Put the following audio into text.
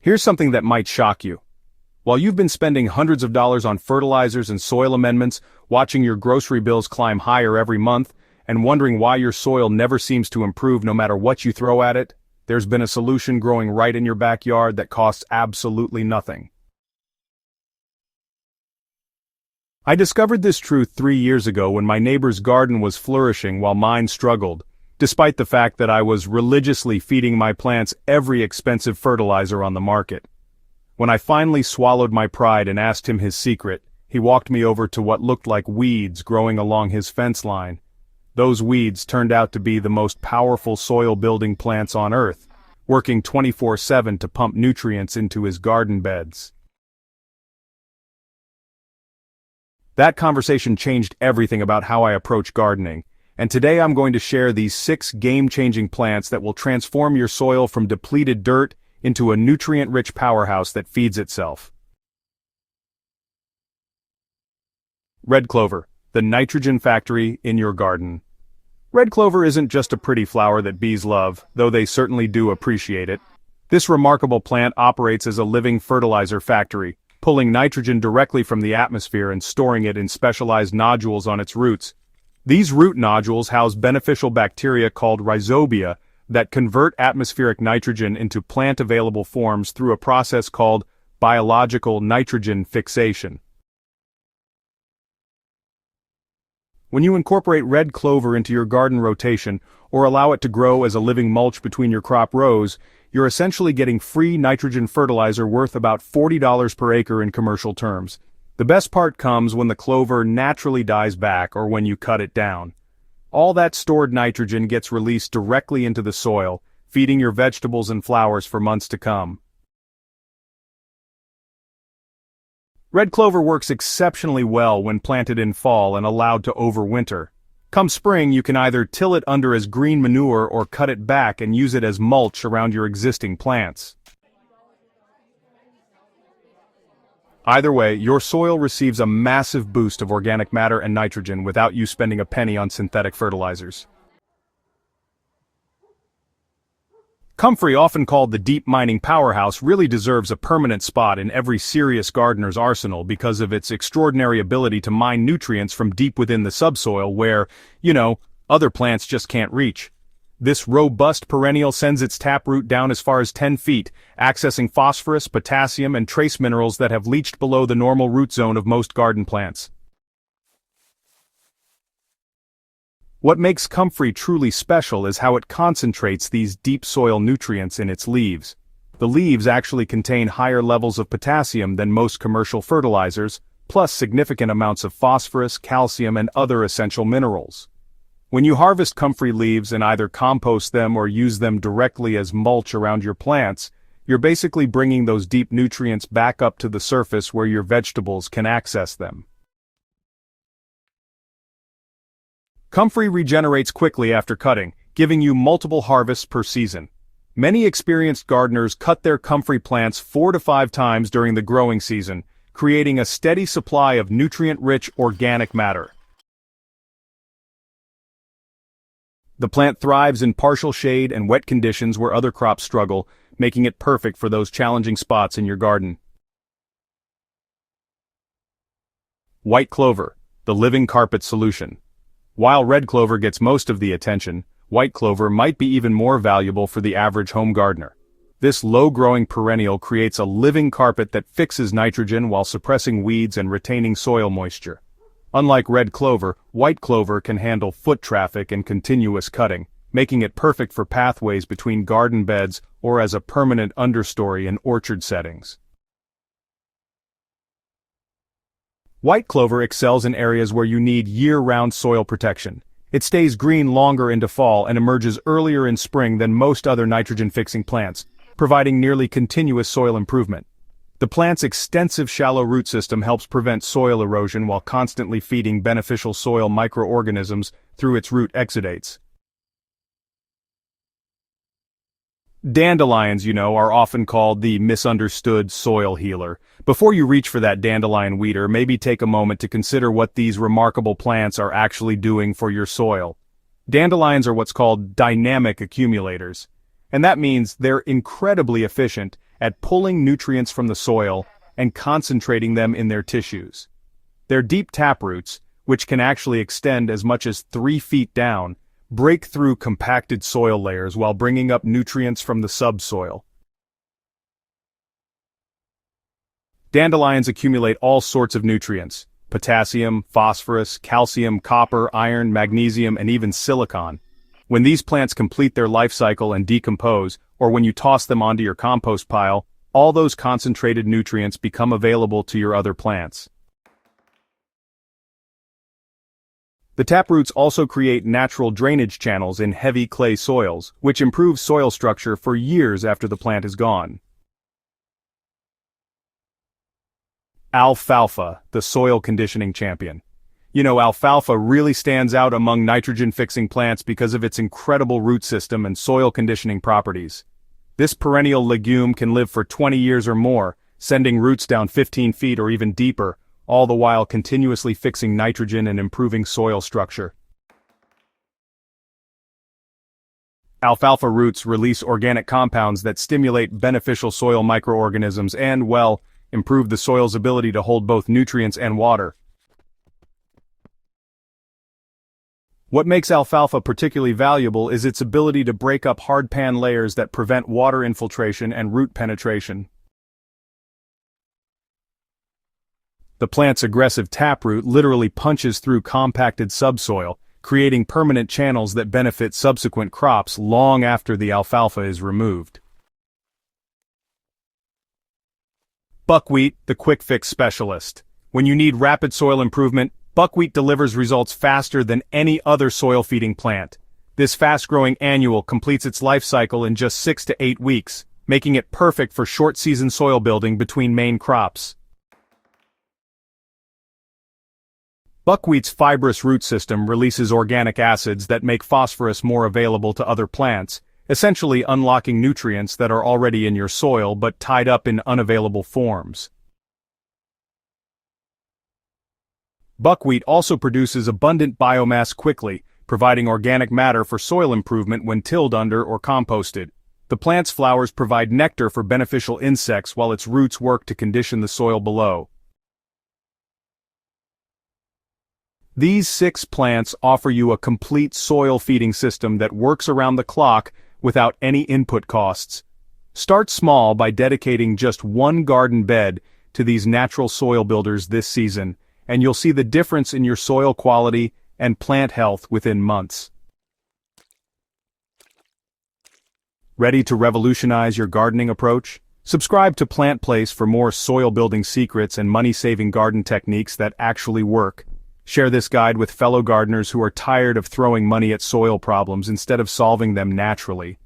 Here's something that might shock you. While you've been spending hundreds of dollars on fertilizers and soil amendments, watching your grocery bills climb higher every month, and wondering why your soil never seems to improve no matter what you throw at it, there's been a solution growing right in your backyard that costs absolutely nothing. I discovered this truth 3 years ago when my neighbor's garden was flourishing while mine struggled, despite the fact that I was religiously feeding my plants every expensive fertilizer on the market. When I finally swallowed my pride and asked him his secret, he walked me over to what looked like weeds growing along his fence line. Those weeds turned out to be the most powerful soil-building plants on Earth, working 24/7 to pump nutrients into his garden beds. That conversation changed everything about how I approach gardening, and today I'm going to share these 6 game-changing plants that will transform your soil from depleted dirt into a nutrient-rich powerhouse that feeds itself. Red clover, the nitrogen factory in your garden. Red clover isn't just a pretty flower that bees love, though they certainly do appreciate it. This remarkable plant operates as a living fertilizer factory, pulling nitrogen directly from the atmosphere and storing it in specialized nodules on its roots. These root nodules house beneficial bacteria called rhizobia that convert atmospheric nitrogen into plant-available forms through a process called biological nitrogen fixation. When you incorporate red clover into your garden rotation, or allow it to grow as a living mulch between your crop rows, you're essentially getting free nitrogen fertilizer worth about $40 per acre in commercial terms. The best part comes when the clover naturally dies back or when you cut it down. All that stored nitrogen gets released directly into the soil, feeding your vegetables and flowers for months to come. Red clover works exceptionally well when planted in fall and allowed to overwinter. Come spring, you can either till it under as green manure or cut it back and use it as mulch around your existing plants. Either way, your soil receives a massive boost of organic matter and nitrogen without you spending a penny on synthetic fertilizers. Comfrey, often called the deep mining powerhouse, really deserves a permanent spot in every serious gardener's arsenal because of its extraordinary ability to mine nutrients from deep within the subsoil where, other plants just can't reach. This robust perennial sends its taproot down as far as 10 feet, accessing phosphorus, potassium, and trace minerals that have leached below the normal root zone of most garden plants. What makes comfrey truly special is how it concentrates these deep soil nutrients in its leaves. The leaves actually contain higher levels of potassium than most commercial fertilizers, plus significant amounts of phosphorus, calcium, and other essential minerals. When you harvest comfrey leaves and either compost them or use them directly as mulch around your plants, you're basically bringing those deep nutrients back up to the surface where your vegetables can access them. Comfrey regenerates quickly after cutting, giving you multiple harvests per season. Many experienced gardeners cut their comfrey plants 4 to 5 times during the growing season, creating a steady supply of nutrient-rich organic matter. The plant thrives in partial shade and wet conditions where other crops struggle, making it perfect for those challenging spots in your garden. White clover, the living carpet solution. While red clover gets most of the attention, white clover might be even more valuable for the average home gardener. This low-growing perennial creates a living carpet that fixes nitrogen while suppressing weeds and retaining soil moisture. Unlike red clover, white clover can handle foot traffic and continuous cutting, making it perfect for pathways between garden beds or as a permanent understory in orchard settings. White clover excels in areas where you need year-round soil protection. It stays green longer into fall and emerges earlier in spring than most other nitrogen-fixing plants, providing nearly continuous soil improvement. The plant's extensive shallow root system helps prevent soil erosion while constantly feeding beneficial soil microorganisms through its root exudates. Dandelions, are often called the misunderstood soil healer. Before you reach for that dandelion weeder, maybe take a moment to consider what these remarkable plants are actually doing for your soil. Dandelions are what's called dynamic accumulators. and that means they're incredibly efficient at pulling nutrients from the soil and concentrating them in their tissues. Their deep taproots, which can actually extend as much as 3 feet down, break through compacted soil layers while bringing up nutrients from the subsoil. Dandelions accumulate all sorts of nutrients: potassium, phosphorus, calcium, copper, iron, magnesium, and even silicon. When these plants complete their life cycle and decompose, or when you toss them onto your compost pile, all those concentrated nutrients become available to your other plants. The taproots also create natural drainage channels in heavy clay soils, which improve soil structure for years after the plant is gone. Alfalfa, the soil conditioning champion. You know, alfalfa really stands out among nitrogen-fixing plants because of its incredible root system and soil conditioning properties. This perennial legume can live for 20 years or more, sending roots down 15 feet or even deeper, all the while continuously fixing nitrogen and improving soil structure. Alfalfa roots release organic compounds that stimulate beneficial soil microorganisms and, well, improve the soil's ability to hold both nutrients and water. What makes alfalfa particularly valuable is its ability to break up hardpan layers that prevent water infiltration and root penetration. The plant's aggressive taproot literally punches through compacted subsoil, creating permanent channels that benefit subsequent crops long after the alfalfa is removed. Buckwheat, the quick fix specialist. When you need rapid soil improvement, buckwheat delivers results faster than any other soil-feeding plant. This fast-growing annual completes its life cycle in just 6 to 8 weeks, making it perfect for short-season soil building between main crops. Buckwheat's fibrous root system releases organic acids that make phosphorus more available to other plants, essentially unlocking nutrients that are already in your soil but tied up in unavailable forms. Buckwheat also produces abundant biomass quickly, providing organic matter for soil improvement when tilled under or composted. The plant's flowers provide nectar for beneficial insects while its roots work to condition the soil below. These 6 plants offer you a complete soil feeding system that works around the clock without any input costs. Start small by dedicating just 1 garden bed to these natural soil builders this season, and you'll see the difference in your soil quality and plant health within months. Ready to revolutionize your gardening approach? Subscribe to Plant Place for more soil building secrets and money-saving garden techniques that actually work. Share this guide with fellow gardeners who are tired of throwing money at soil problems instead of solving them naturally.